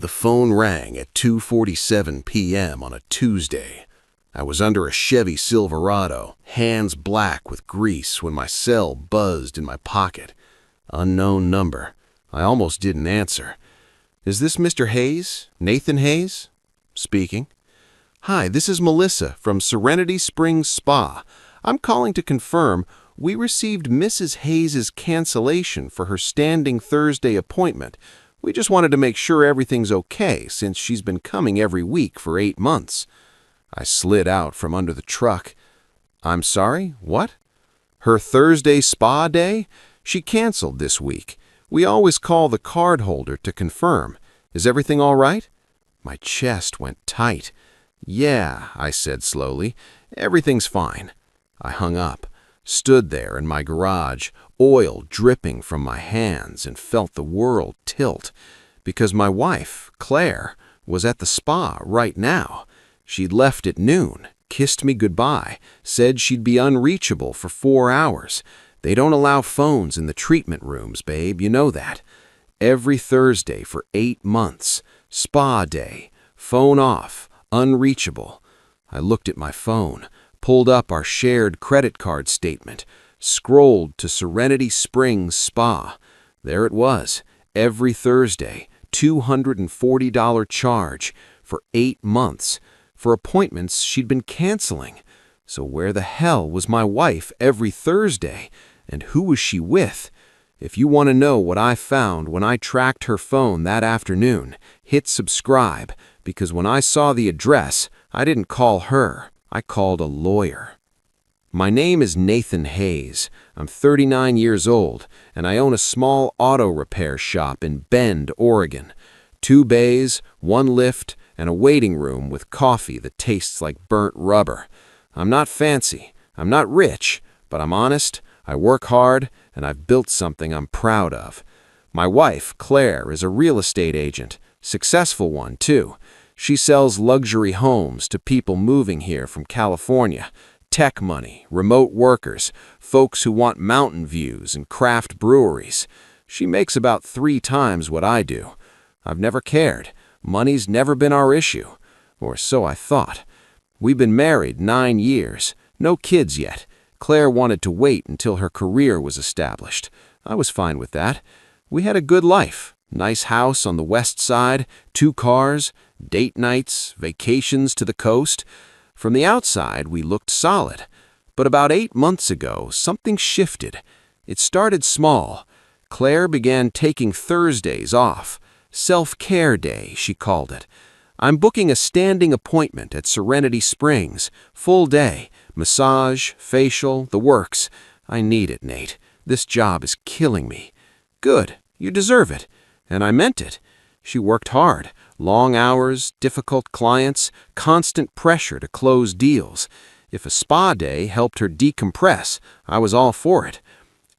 The phone rang at 2:47 p.m. on a Tuesday. I was under a Chevy Silverado, hands black with grease, when my cell buzzed in my pocket. Unknown number. I almost didn't answer. "Is this Mr. Hayes? Nathan Hayes?" "Speaking." "Hi, this is Melissa from Serenity Springs Spa. I'm calling to confirm we received Mrs. Hayes' cancellation for her standing Thursday appointment. We just wanted to make sure everything's okay since she's been coming every week for 8 months. I slid out from under the truck. "I'm sorry, what?" "Her Thursday spa day? She canceled this week. We always call the card holder to confirm. Is everything all right?" My chest went tight. "Yeah," I said slowly. "Everything's fine." I hung up, stood there in my garage, oil dripping from my hands, and felt the world tilt. Because my wife, Claire, was at the spa right now. She'd left at noon, kissed me goodbye, said she'd be unreachable for 4 hours. They don't allow phones in the treatment rooms, babe, you know that. Every Thursday for 8 months. Spa day. Phone off. Unreachable. I looked at my phone, pulled up our shared credit card statement, scrolled to Serenity Springs Spa. There it was. Every Thursday, $240 charge for 8 months for appointments she'd been canceling. So where the hell was my wife every Thursday? And who was she with? If you want to know what I found when I tracked her phone that afternoon, hit subscribe, because when I saw the address, I didn't call her. I called a lawyer. My name is Nathan Hayes. I'm 39 years old, and I own a small auto repair shop in Bend, Oregon. 2 bays, 1 lift, and a waiting room with coffee that tastes like burnt rubber. I'm not fancy. I'm not rich, but I'm honest. I work hard, and I've built something I'm proud of. My wife, Claire, is a real estate agent. Successful one, too. She sells luxury homes to people moving here from California. Tech money, remote workers, folks who want mountain views and craft breweries. She makes about 3 times what I do. I've never cared. Money's never been our issue. Or so I thought. We've been married 9 years. No kids yet. Claire wanted to wait until her career was established. I was fine with that. We had a good life. Nice house on the west side, 2 cars, date nights, vacations to the coast. From the outside, we looked solid. But about 8 months ago, something shifted. It started small. Claire began taking Thursdays off. Self-care day, she called it. "I'm booking a standing appointment at Serenity Springs. Full day. Massage, facial, the works. I need it, Nate. This job is killing me." "Good. You deserve it." And I meant it. She worked hard. Long hours, difficult clients, constant pressure to close deals. If a spa day helped her decompress, I was all for it.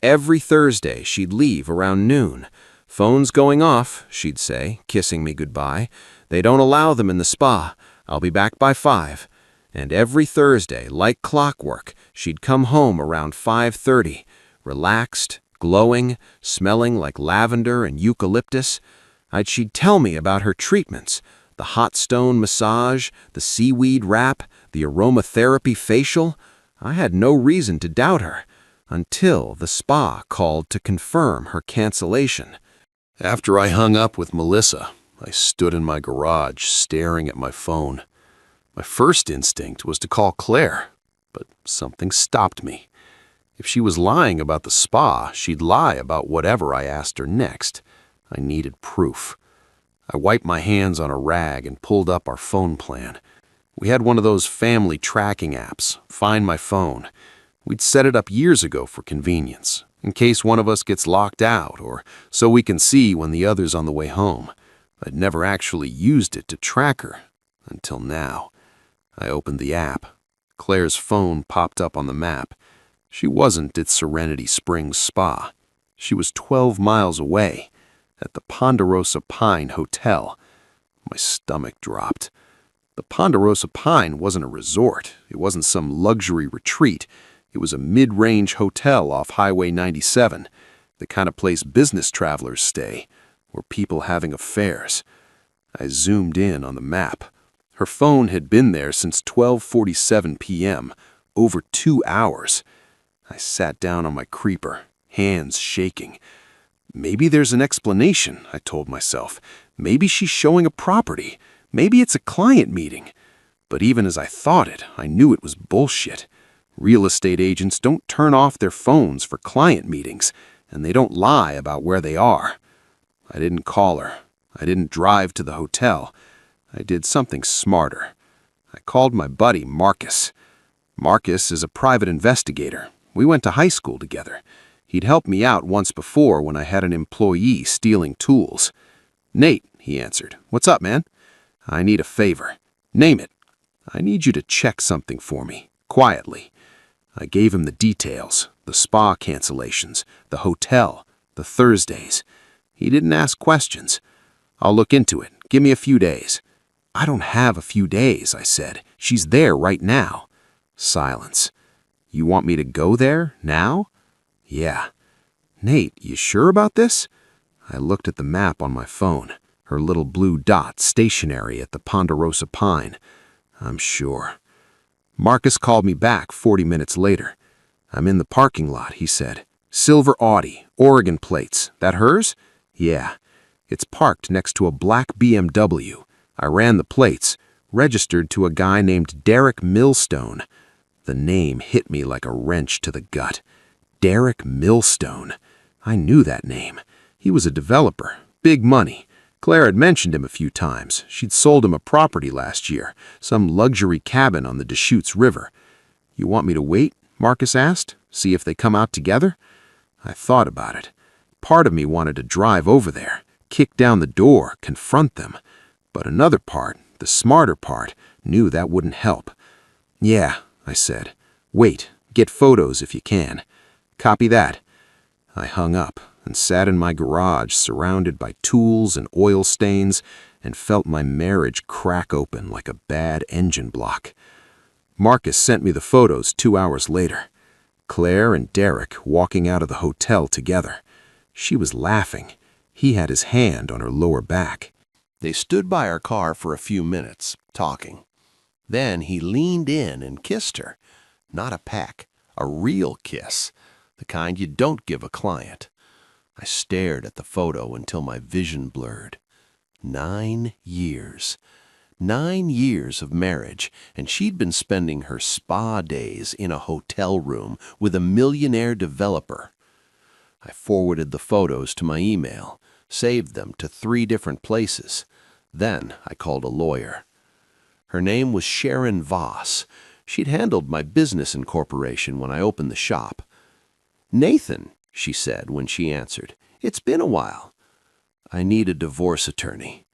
Every Thursday, she'd leave around noon. "Phone's going off," she'd say, kissing me goodbye. "They don't allow them in the spa. I'll be back by 5. And every Thursday, like clockwork, she'd come home around 5:30, relaxed, glowing, smelling like lavender and eucalyptus. She'd tell me about her treatments, the hot stone massage, the seaweed wrap, the aromatherapy facial. I had no reason to doubt her, until the spa called to confirm her cancellation. After I hung up with Melissa, I stood in my garage staring at my phone. My first instinct was to call Claire, but something stopped me. If she was lying about the spa, she'd lie about whatever I asked her next. I needed proof. I wiped my hands on a rag and pulled up our phone plan. We had one of those family tracking apps, Find My Phone. We'd set it up years ago for convenience, in case one of us gets locked out or so we can see when the other's on the way home. I'd never actually used it to track her, until now. I opened the app. Claire's phone popped up on the map. She wasn't at Serenity Springs Spa. She was 12 miles away, at the Ponderosa Pine Hotel. My stomach dropped. The Ponderosa Pine wasn't a resort. It wasn't some luxury retreat. It was a mid-range hotel off Highway 97, the kind of place business travelers stay, or people having affairs. I zoomed in on the map. Her phone had been there since 12:47 p.m., over 2 hours. I sat down on my creeper, hands shaking. Maybe there's an explanation, I told myself. Maybe she's showing a property. Maybe it's a client meeting. But even as I thought it, I knew it was bullshit. Real estate agents don't turn off their phones for client meetings, and they don't lie about where they are. I didn't call her. I didn't drive to the hotel. I did something smarter. I called my buddy Marcus. Marcus is a private investigator. We went to high school together. He'd helped me out once before when I had an employee stealing tools. "Nate," he answered. "What's up, man?" "I need a favor." "Name it." "I need you to check something for me, quietly." I gave him the details, the spa cancellations, the hotel, the Thursdays. He didn't ask questions. "I'll look into it. Give me a few days." "I don't have a few days," I said. "She's there right now." Silence. "You want me to go there, now?" "Yeah." "Nate, you sure about this?" I looked at the map on my phone, her little blue dot stationary at the Ponderosa Pine. "I'm sure." Marcus called me back 40 minutes later. "I'm in the parking lot," he said. "Silver Audi, Oregon plates. That hers?" "Yeah." "It's parked next to a black BMW. I ran the plates, registered to a guy named Derek Millstone." The name hit me like a wrench to the gut. Derek Millstone. I knew that name. He was a developer. Big money. Claire had mentioned him a few times. She'd sold him a property last year, some luxury cabin on the Deschutes River. "You want me to wait?" Marcus asked. "See if they come out together?" I thought about it. Part of me wanted to drive over there, kick down the door, confront them. But another part, the smarter part, knew that wouldn't help. "Yeah," I said. "Wait. Get photos if you can." "Copy that." I hung up and sat in my garage surrounded by tools and oil stains and felt my marriage crack open like a bad engine block. Marcus sent me the photos 2 hours later. Claire and Derek walking out of the hotel together. She was laughing. He had his hand on her lower back. They stood by our car for a few minutes, talking. Then he leaned in and kissed her. Not a peck, a real kiss, the kind you don't give a client. I stared at the photo until my vision blurred. 9 years. 9 years of marriage, and she'd been spending her spa days in a hotel room with a millionaire developer. I forwarded the photos to my email, saved them to 3 different places. Then I called a lawyer. Her name was Sharon Voss. She'd handled my business incorporation when I opened the shop. "Nathan," she said when she answered, "it's been a while. I need a divorce attorney."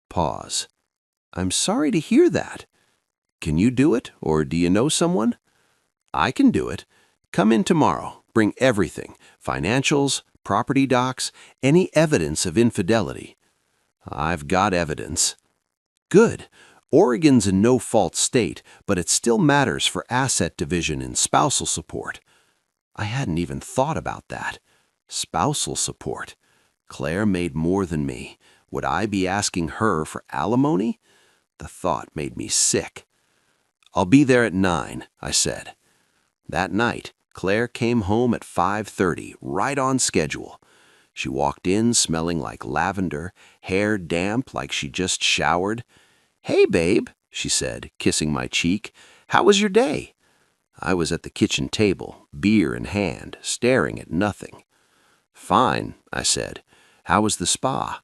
Pause. "I'm sorry to hear that. Can you do it, or do you know someone?" "I can do it. Come in tomorrow. Bring everything, financials, property docs, any evidence of infidelity." "I've got evidence." "Good. Oregon's a no-fault state, but it still matters for asset division and spousal support." I hadn't even thought about that. Spousal support. Claire made more than me. Would I be asking her for alimony? The thought made me sick. "I'll be there at 9, I said. That night, Claire came home at 5:30, right on schedule. She walked in smelling like lavender, hair damp like she just showered. "Hey, babe," she said, kissing my cheek. "How was your day?" I was at the kitchen table, beer in hand, staring at nothing. "Fine," I said. "How was the spa?"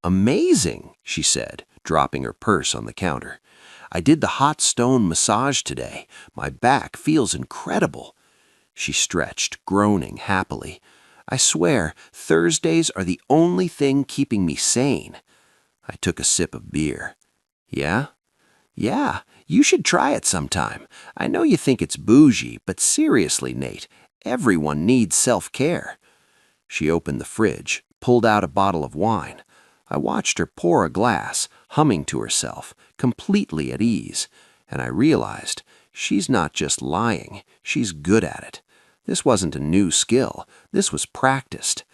"Amazing," she said, dropping her purse on the counter. "I did the hot stone massage today. My back feels incredible." She stretched, groaning happily. "I swear, Thursdays are the only thing keeping me sane." I took a sip of beer. "Yeah? Yeah, you should try it sometime. I know you think it's bougie, but seriously, Nate, everyone needs self-care." She opened the fridge, pulled out a bottle of wine. I watched her pour a glass, humming to herself, completely at ease, and I realized she's not just lying, she's good at it. This wasn't a new skill, this was practiced.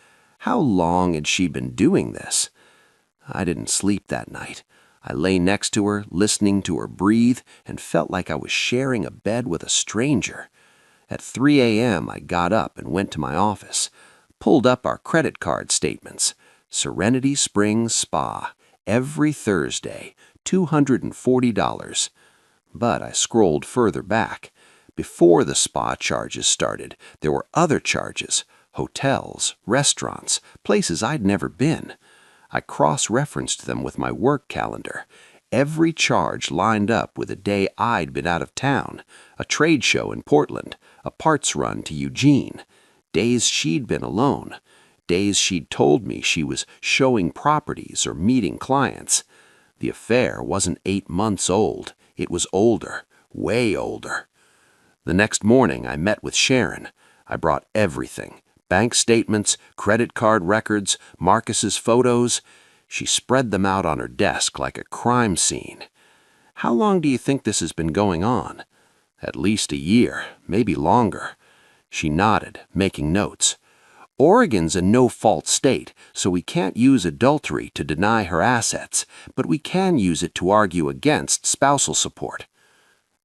How long had she been doing this? I didn't sleep that night. I lay next to her, listening to her breathe, and felt like I was sharing a bed with a stranger. At 3 a.m., I got up and went to my office, pulled up our credit card statements. Serenity Springs Spa, every Thursday, $240. But I scrolled further back. Before the spa charges started, there were other charges: hotels, restaurants, places I'd never been. I cross-referenced them with my work calendar. Every charge lined up with a day I'd been out of town, a trade show in Portland, a parts run to Eugene, days she'd been alone, days she'd told me she was showing properties or meeting clients. The affair wasn't 8 months old. It was older, way older. The next morning, I met with Sharon. I brought everything: bank statements, credit card records, Marcus's photos. She spread them out on her desk like a crime scene. "How long do you think this has been going on?" "At least a year, maybe longer." She nodded, making notes. "Oregon's a no-fault state, so we can't use adultery to deny her assets, but we can use it to argue against spousal support."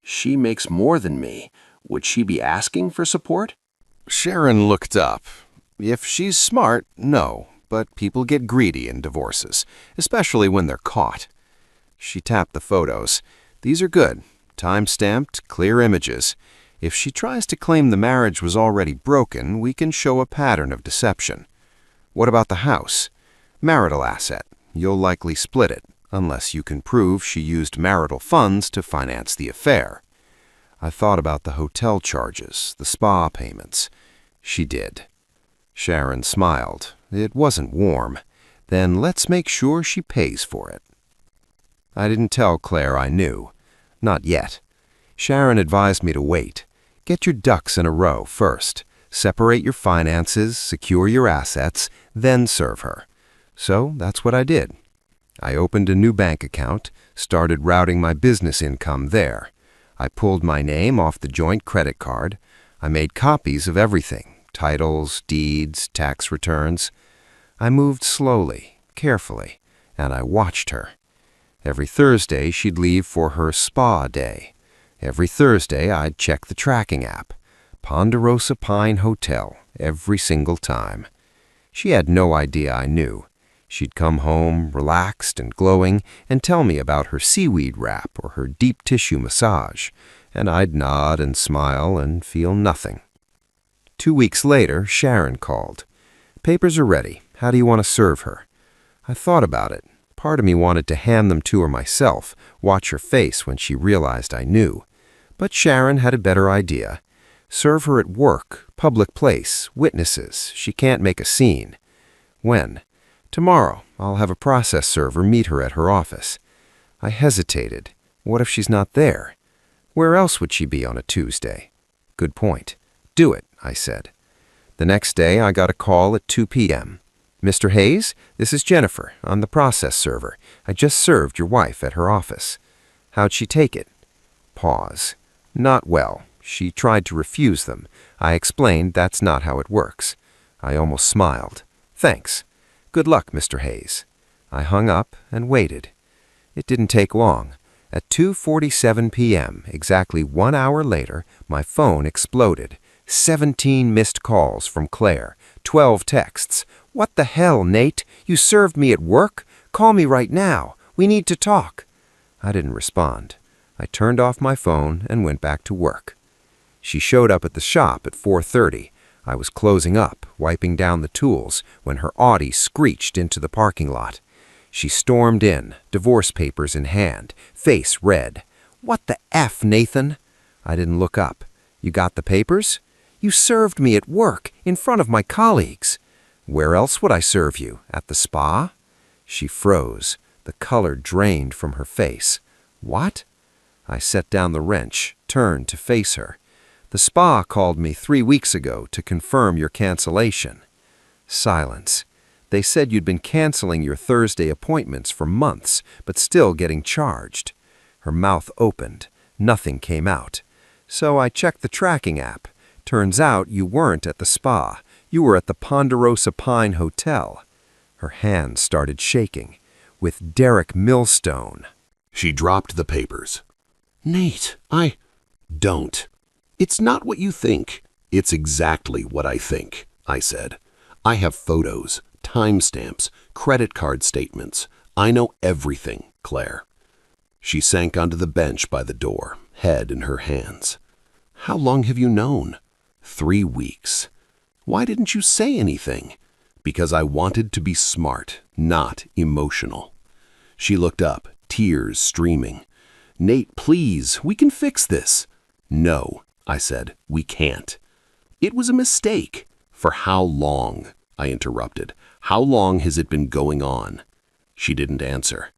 "She makes more than me. Would she be asking for support?" Sharon looked up. If she's smart, no, but people get greedy in divorces, especially when they're caught. She tapped the photos. "These are good. Time-stamped, clear images. If she tries to claim the marriage was already broken, we can show a pattern of deception." "What about the house?" "Marital asset. You'll likely split it, unless you can prove she used marital funds to finance the affair." I thought about the hotel charges, the spa payments. She did. Sharon smiled. It wasn't warm. "Then let's make sure she pays for it." I didn't tell Claire I knew. Not yet. Sharon advised me to wait. Get your ducks in a row first. Separate your finances, secure your assets, then serve her. So that's what I did. I opened a new bank account, started routing my business income there. I pulled my name off the joint credit card. I made copies of everything: titles, deeds, tax returns. I moved slowly, carefully, and I watched her. Every Thursday, she'd leave for her spa day. Every Thursday, I'd check the tracking app. Ponderosa Pine Hotel, every single time. She had no idea I knew. She'd come home, relaxed and glowing, and tell me about her seaweed wrap or her deep tissue massage, and I'd nod and smile and feel nothing. 2 weeks later, Sharon called. "Papers are ready. How do you want to serve her?" I thought about it. Part of me wanted to hand them to her myself, watch her face when she realized I knew. But Sharon had a better idea. "Serve her at work, public place, witnesses. She can't make a scene." "When?" "Tomorrow. I'll have a process server meet her at her office." I hesitated. What if she's not there? Where else would she be on a Tuesday? Good point. "Do it," I said. The next day, I got a call at 2 p.m. "Mr. Hayes, this is Jennifer. I'm the process server. I just served your wife at her office." "How'd she take it?" Pause. "Not well. She tried to refuse them. I explained that's not how it works." I almost smiled. "Thanks. Good luck, Mr. Hayes." I hung up and waited. It didn't take long. At 2:47 p.m., exactly 1 hour later, my phone exploded. 17 missed calls from Claire, 12 texts. "What the hell, Nate? You served me at work? Call me right now. We need to talk." I didn't respond. I turned off my phone and went back to work. She showed up at the shop at 4:30. I was closing up, wiping down the tools, when her Audi screeched into the parking lot. She stormed in, divorce papers in hand, face red. "What the F, Nathan?" I didn't look up. "You got the papers?" "You served me at work, in front of my colleagues." "Where else would I serve you? At the spa?" She froze. The color drained from her face. "What?" I set down the wrench, turned to face her. "The spa called me 3 weeks ago to confirm your cancellation." Silence. "They said you'd been canceling your Thursday appointments for months, but still getting charged." Her mouth opened. Nothing came out. "So I checked the tracking app. Turns out you weren't at the spa. You were at the Ponderosa Pine Hotel." Her hands started shaking. with Derek Millstone. She dropped the papers. Nate, Don't. It's not what you think. It's exactly what I think, I said. I have photos, timestamps, credit card statements. I know everything, Claire. She sank onto the bench by the door, head in her hands. How long have you known? 3 weeks. Why didn't you say anything? Because I wanted to be smart, not emotional. She looked up, tears streaming. Nate, please, we can fix this. No, I said, we can't. It was a mistake. For how long? I interrupted. How long has it been going on? She didn't answer.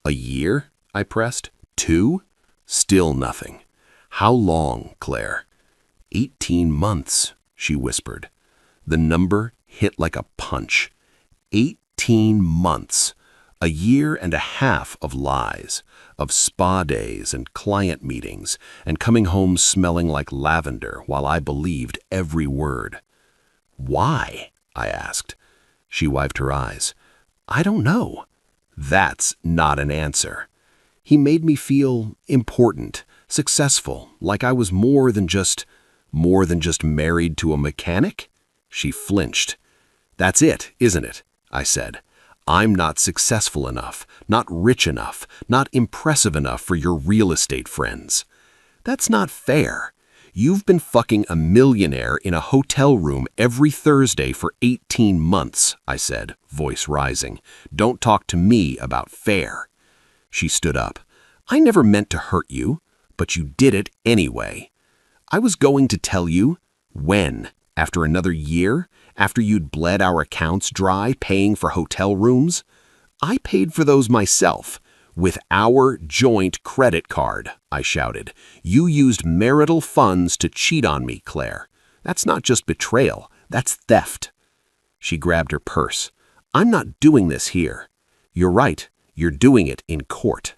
A year? I pressed. 2? Still nothing. How long, Claire? 18 months, she whispered. The number hit like a punch. 18 months. A year and a half of lies, of spa days and client meetings, and coming home smelling like lavender while I believed every word. Why? I asked. She wiped her eyes. I don't know. That's not an answer. He made me feel important, successful, like I was more than just married to a mechanic? She flinched. That's it, isn't it? I said. I'm not successful enough, not rich enough, not impressive enough for your real estate friends. That's not fair. You've been fucking a millionaire in a hotel room every Thursday for 18 months, I said, voice rising. Don't talk to me about fair. She stood up. I never meant to hurt you, but you did it anyway. I was going to tell you. When? After another year? After you'd bled our accounts dry paying for hotel rooms? I paid for those myself. With our joint credit card, I shouted. You used marital funds to cheat on me, Claire. That's not just betrayal, that's theft. She grabbed her purse. I'm not doing this here. You're right, you're doing it in court.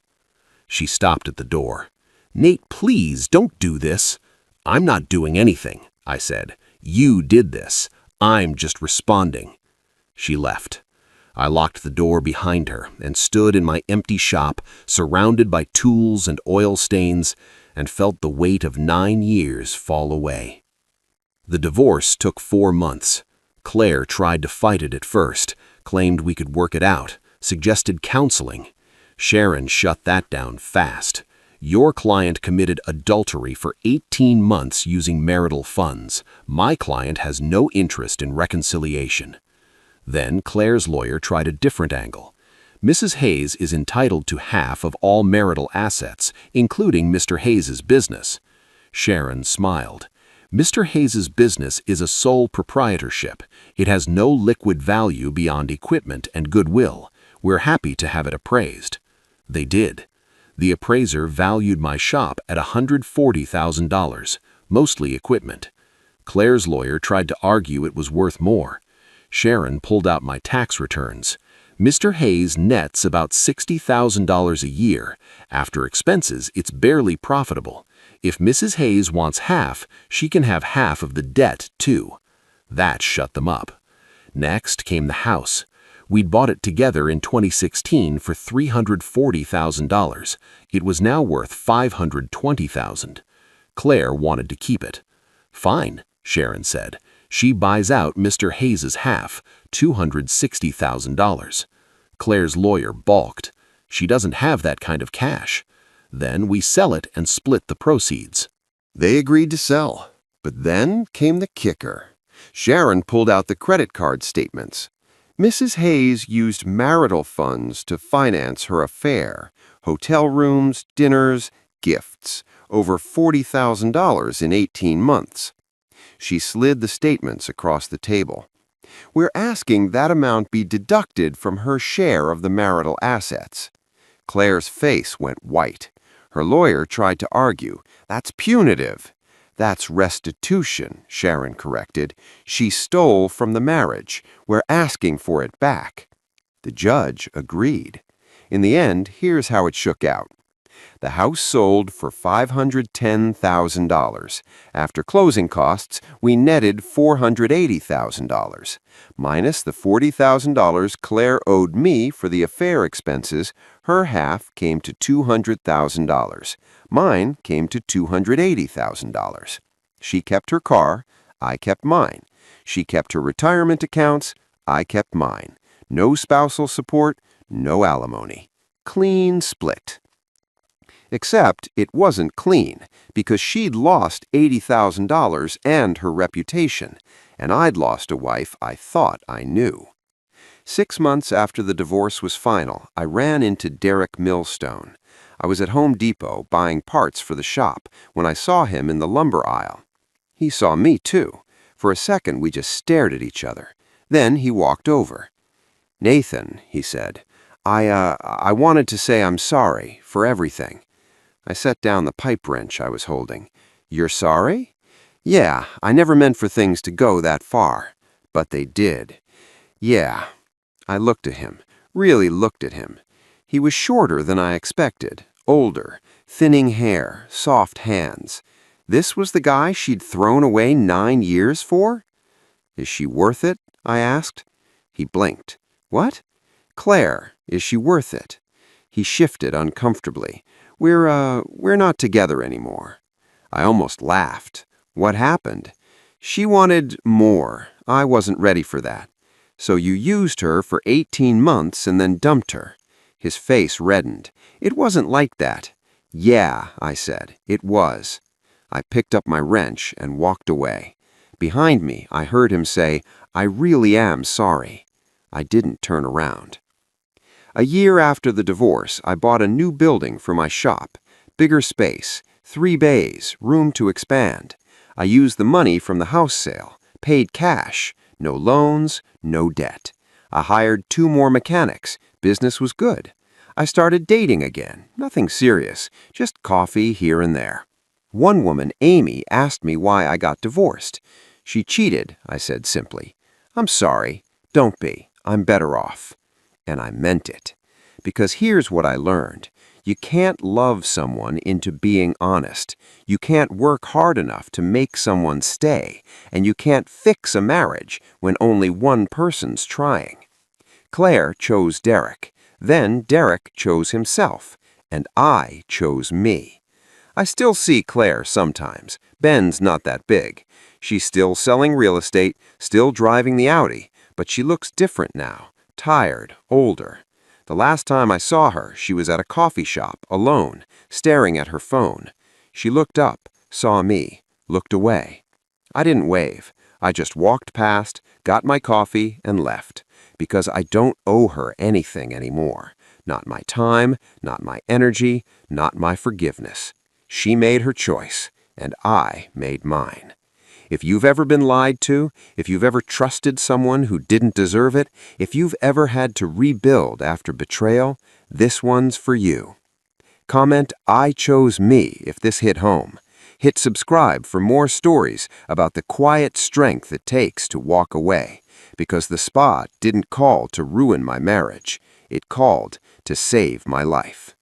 She stopped at the door. Nate, please, don't do this. I'm not doing anything, I said. You did this. I'm just responding. She left. I locked the door behind her and stood in my empty shop, surrounded by tools and oil stains, and felt the weight of 9 years fall away. The divorce took 4 months. Claire tried to fight it at first, claimed we could work it out, suggested counseling. Sharon shut that down fast. Your client committed adultery for 18 months using marital funds. My client has no interest in reconciliation. Then Claire's lawyer tried a different angle. Mrs. Hayes is entitled to half of all marital assets, including Mr. Hayes's business. Sharon smiled. Mr. Hayes's business is a sole proprietorship. It has no liquid value beyond equipment and goodwill. We're happy to have it appraised. They did. The appraiser valued my shop at $140,000, mostly equipment. Claire's lawyer tried to argue it was worth more. Sharon pulled out my tax returns. Mr. Hayes nets about $60,000 a year. After expenses, it's barely profitable. If Mrs. Hayes wants half, she can have half of the debt, too. That shut them up. Next came the house. We'd bought it together in 2016 for $340,000. It was now worth $520,000. Claire wanted to keep it. Fine, Sharon said. She buys out Mr. Hayes's half, $260,000. Claire's lawyer balked. She doesn't have that kind of cash. Then we sell it and split the proceeds. They agreed to sell, but then came the kicker. Sharon pulled out the credit card statements. Mrs. Hayes used marital funds to finance her affair, hotel rooms, dinners, gifts, over $40,000 in 18 months. She slid the statements across the table. We're asking that amount be deducted from her share of the marital assets. Claire's face went white. Her lawyer tried to argue. That's punitive. That's restitution, Sharon corrected. She stole from the marriage. We're asking for it back. The judge agreed. In the end, here's how it shook out. The house sold for $510,000. After closing costs, we netted $480,000. Minus the $40,000 Claire owed me for the affair expenses, her half came to $200,000. Mine came to $280,000. She kept her car, I kept mine. She kept her retirement accounts, I kept mine. No spousal support, no alimony. Clean split. Except it wasn't clean, because she'd lost $80,000 and her reputation, and I'd lost a wife I thought I knew. 6 months after the divorce was final, I ran into Derek Millstone. I was at Home Depot buying parts for the shop when I saw him in the lumber aisle. He saw me too. For a second we just stared at each other. Then he walked over. "Nathan," he said, I wanted to say I'm sorry for everything." I set down the pipe wrench I was holding. "You're sorry?" "Yeah, I never meant for things to go that far. But they did." "Yeah." I looked at him, really looked at him. He was shorter than I expected, older, thinning hair, soft hands. This was the guy she'd thrown away 9 years for? "Is she worth it?" I asked. He blinked. "What?" "Claire, is she worth it?" He shifted uncomfortably. We're not together anymore." I almost laughed. "What happened?" "She wanted more. I wasn't ready for that." "So you used her for 18 months and then dumped her." His face reddened. "It wasn't like that." "Yeah," I said, "it was." I picked up my wrench and walked away. Behind me, I heard him say, "I really am sorry." I didn't turn around. A year after the divorce, I bought a new building for my shop. Bigger space, 3 bays, room to expand. I used the money from the house sale, paid cash, no loans, no debt. I hired 2 more mechanics. Business was good. I started dating again, nothing serious, just coffee here and there. One woman, Amy, asked me why I got divorced. "She cheated," I said simply. "I'm sorry. Don't be. I'm better off." And I meant it. Because here's what I learned. You can't love someone into being honest. You can't work hard enough to make someone stay. And you can't fix a marriage when only one person's trying. Claire chose Derek. Then Derek chose himself. And I chose me. I still see Claire sometimes. Ben's not that big. She's still selling real estate, still driving the Audi, but she looks different now, tired, older. The last time I saw her, she was at a coffee shop, alone, staring at her phone. She looked up, saw me, looked away. I didn't wave. I just walked past, got my coffee, and left, because I don't owe her anything anymore. Not my time, not my energy, not my forgiveness. She made her choice, and I made mine. If you've ever been lied to, if you've ever trusted someone who didn't deserve it, if you've ever had to rebuild after betrayal, this one's for you. Comment "I chose me" if this hit home. Hit subscribe for more stories about the quiet strength it takes to walk away, because the spa didn't call to ruin my marriage. It called to save my life.